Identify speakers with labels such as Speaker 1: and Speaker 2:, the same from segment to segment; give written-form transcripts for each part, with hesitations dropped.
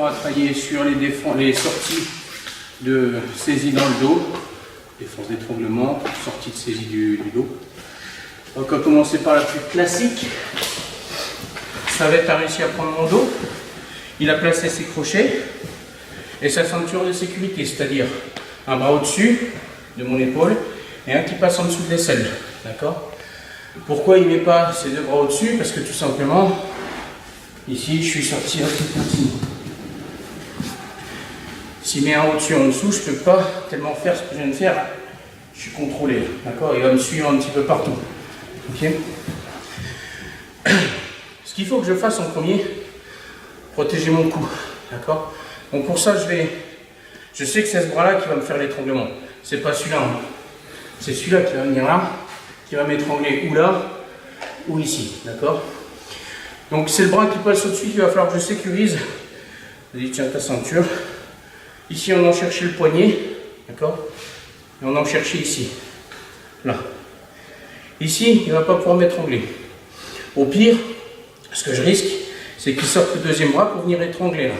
Speaker 1: aura travaillé sur les sorties de saisie dans le dos, défense d'étranglement, sortie de saisie du dos. Donc on va commencer par la plus classique. Savette a réussi à prendre mon dos. Il a placé ses crochets et sa ceinture de sécurité, c'est-à-dire un bras au-dessus de mon épaule et un qui passe en dessous de l'aisselle. D'accord? Pourquoi il ne met pas ses deux bras au-dessus? Parce que tout simplement, ici, je suis sorti à cette partie. S'il met un au-dessus en dessous, je ne peux pas tellement faire ce que je viens de faire. Je suis contrôlé. D'accord? Il va me suivre un petit peu partout. Ok? Ce qu'il faut que je fasse en premier, protéger mon cou. D'accord? Donc pour ça, je sais que c'est ce bras-là qui va me faire l'étranglement. C'est pas celui-là. Hein. C'est celui-là qui va venir là, qui va m'étrangler ou là, ou ici. D'accord? Donc c'est le bras qui passe au-dessus qu'il va falloir que je sécurise. Vas-y, tiens ta ceinture. Ici, on en cherchait le poignet. D'accord? Et on en cherchait ici. Là. Ici, il ne va pas pouvoir m'étrangler. Au pire, ce que je risque, c'est qu'il sorte le deuxième bras pour venir étrangler là.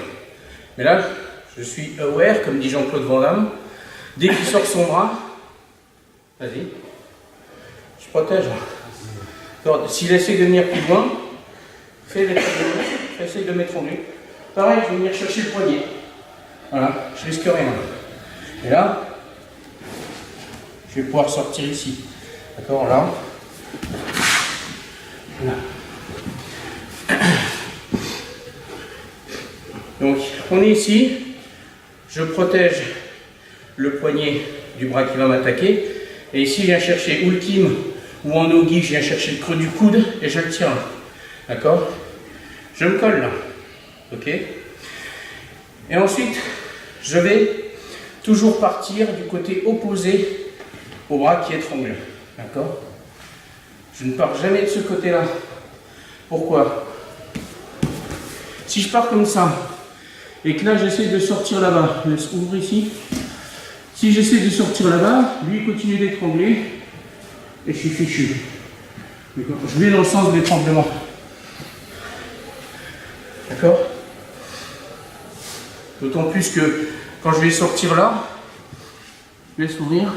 Speaker 1: Mais là, je suis aware, comme dit Jean-Claude Van Damme. Dès qu'il sort son bras, vas-y, je protège là. S'il essaie de venir plus loin, essaye de m'étrangler. Pareil, je vais venir chercher le poignet. Voilà, je risque rien. Et là, je vais pouvoir sortir ici. D'accord, là. Là. Donc, on est ici. Je protège le poignet du bras qui va m'attaquer. Et ici, je viens chercher ultime ou en ogi, je viens chercher le creux du coude et je le tire là. D'accord? Je me colle là. Ok? Et ensuite, je vais toujours partir du côté opposé au bras qui étrangle. D'accord? Je ne pars jamais de ce côté-là. Pourquoi? Si je pars comme ça, et que là j'essaie de sortir là-bas, je laisse ouvrir ici. Si j'essaie de sortir là-bas, lui il continue d'étrangler, et je suis fichu. Je vais dans le sens de l'étranglement. D'accord? D'autant plus que quand je vais sortir là, je laisse ouvrir.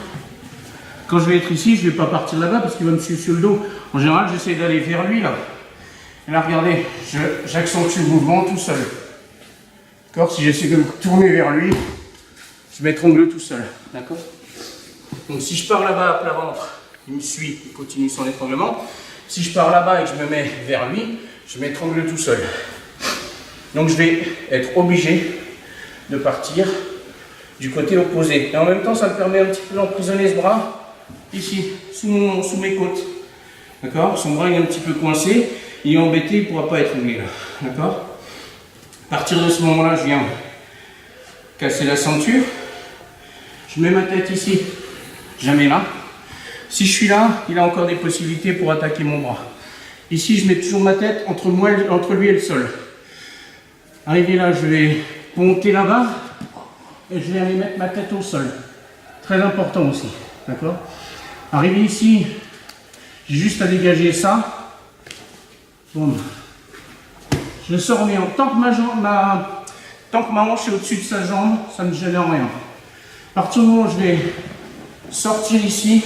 Speaker 1: Quand je vais être ici, je ne vais pas partir là-bas parce qu'il va me suivre sur le dos. En général, j'essaie d'aller vers lui là. Et là, regardez, j'accentue le mouvement tout seul. D'accord? Si j'essaie de me tourner vers lui, je m'étrangle tout seul. D'accord? Donc si je pars là-bas à plat ventre, il me suit, il continue son étranglement. Si je pars là-bas et que je me mets vers lui, je m'étrangle tout seul. Donc je vais être obligé de partir du côté opposé. Et en même temps, ça me permet un petit peu d'emprisonner ce bras ici, sous mes côtes. D'accord? Son bras est un petit peu coincé, il est embêté, il ne pourra pas étrangler là. D'accord? À partir de ce moment-là, je viens casser la ceinture. Je mets ma tête ici, jamais là. Si je suis là, il a encore des possibilités pour attaquer mon bras. Ici, je mets toujours ma tête entre lui et le sol. Arrivé là, je vais monter là-bas et je vais aller mettre ma tête au sol. Très important aussi. D'accord? Arrivé ici, j'ai juste à dégager ça. Boum. Je sors bien. Tant que ma hanche est au-dessus de sa jambe, ça ne me gêne en rien. À partir du moment où je vais sortir ici,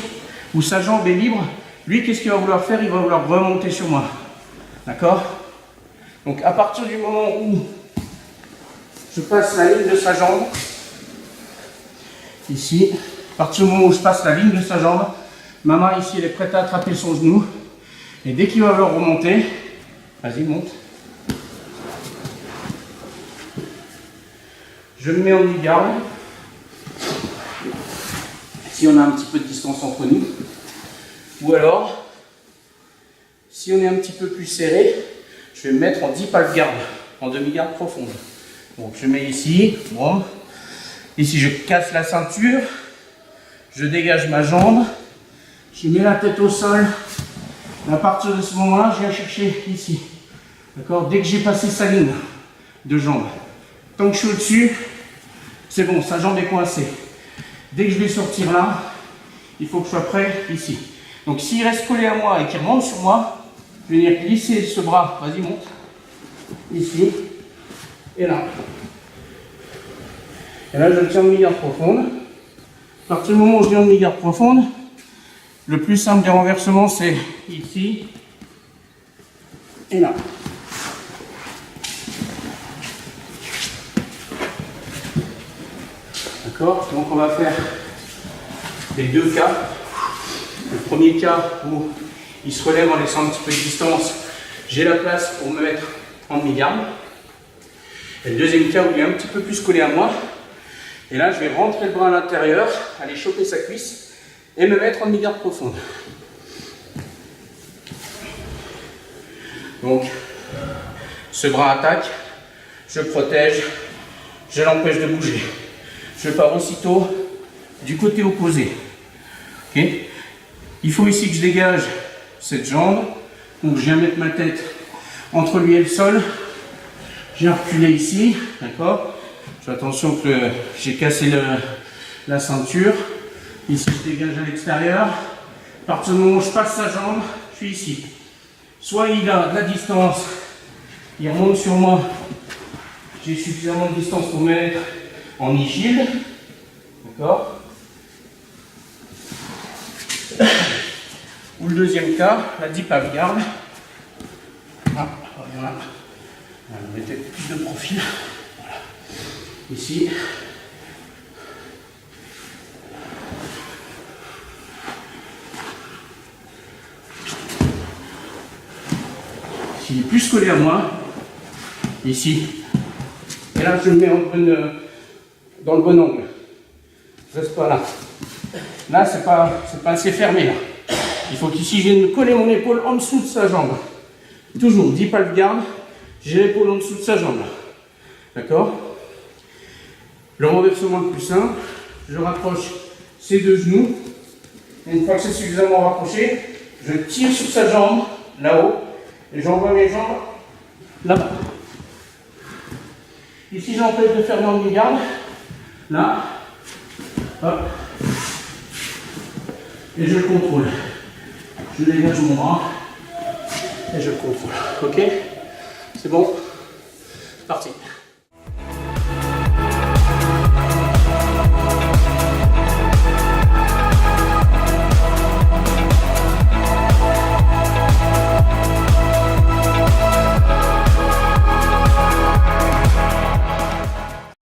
Speaker 1: où sa jambe est libre, lui, qu'est-ce qu'il va vouloir faire? Il va vouloir remonter sur moi. D'accord? Donc, à partir du moment où je passe la ligne de sa jambe, ici, à partir du moment où je passe la ligne de sa jambe, ma main ici, elle est prête à attraper son genou. Et dès qu'il va vouloir remonter, vas-y, monte. Je me mets en mi-garde. Si on a un petit peu de distance entre nous. Ou alors, si on est un petit peu plus serré, je vais me mettre en 10 pas de garde, en demi-garde profonde. Donc je mets ici, bon. Ici je casse la ceinture, je dégage ma jambe, je mets la tête au sol. Et à partir de ce moment-là, je viens chercher ici. D'accord? Dès que j'ai passé sa ligne de jambe, tant que je suis au-dessus, c'est bon, sa jambe est coincée. Dès que je vais sortir là, il faut que je sois prêt ici. Donc s'il reste collé à moi et qu'il remonte sur moi, je vais venir glisser ce bras, vas-y monte, ici, et là. Et là, je le tiens en demi-garde profonde. À partir du moment où je viens en demi-garde profonde, le plus simple des renversements, c'est ici et là. D'accord? Donc on va faire les deux cas. Le premier cas où il se relève en laissant un petit peu de distance, j'ai la place pour me mettre en demi-garde. Et le deuxième cas où il est un petit peu plus collé à moi, et là je vais rentrer le bras à l'intérieur, aller choper sa cuisse et me mettre en demi-garde profonde. Donc ce bras attaque, je protège, je l'empêche de bouger. Je pars aussitôt du côté opposé. Okay. Il faut ici que je dégage cette jambe. Donc je viens mettre ma tête entre lui et le sol. J'ai reculé ici. D'accord. Je fais attention que j'ai cassé la ceinture. Ici je dégage à l'extérieur. À partir du moment où je passe sa jambe, je suis ici. Soit il a de la distance, il remonte sur moi. J'ai suffisamment de distance pour me mettre en e-shield, d'accord. Ou le deuxième cas, la deep half-guard. Ah, voilà. On mettait plus de profil. Voilà. Ici. S'il est plus collé à moi, ici. Et là, je le mets dans le bon angle. Je reste pas là. Là, c'est pas assez fermé. Là. Il faut qu'ici, je vienne coller mon épaule en dessous de sa jambe. Toujours, deep half-guard, j'ai l'épaule en dessous de sa jambe. D'accord? Le renversement le plus simple, je rapproche ces deux genoux. Et une fois que c'est suffisamment rapproché, je tire sur sa jambe, là-haut, et j'envoie mes jambes là-bas. Ici, j'empêche de faire mon demi-garde. Là. Hop. Et je le contrôle. Je dégage mon bras. Et je le contrôle. Ok? C'est bon? C'est parti.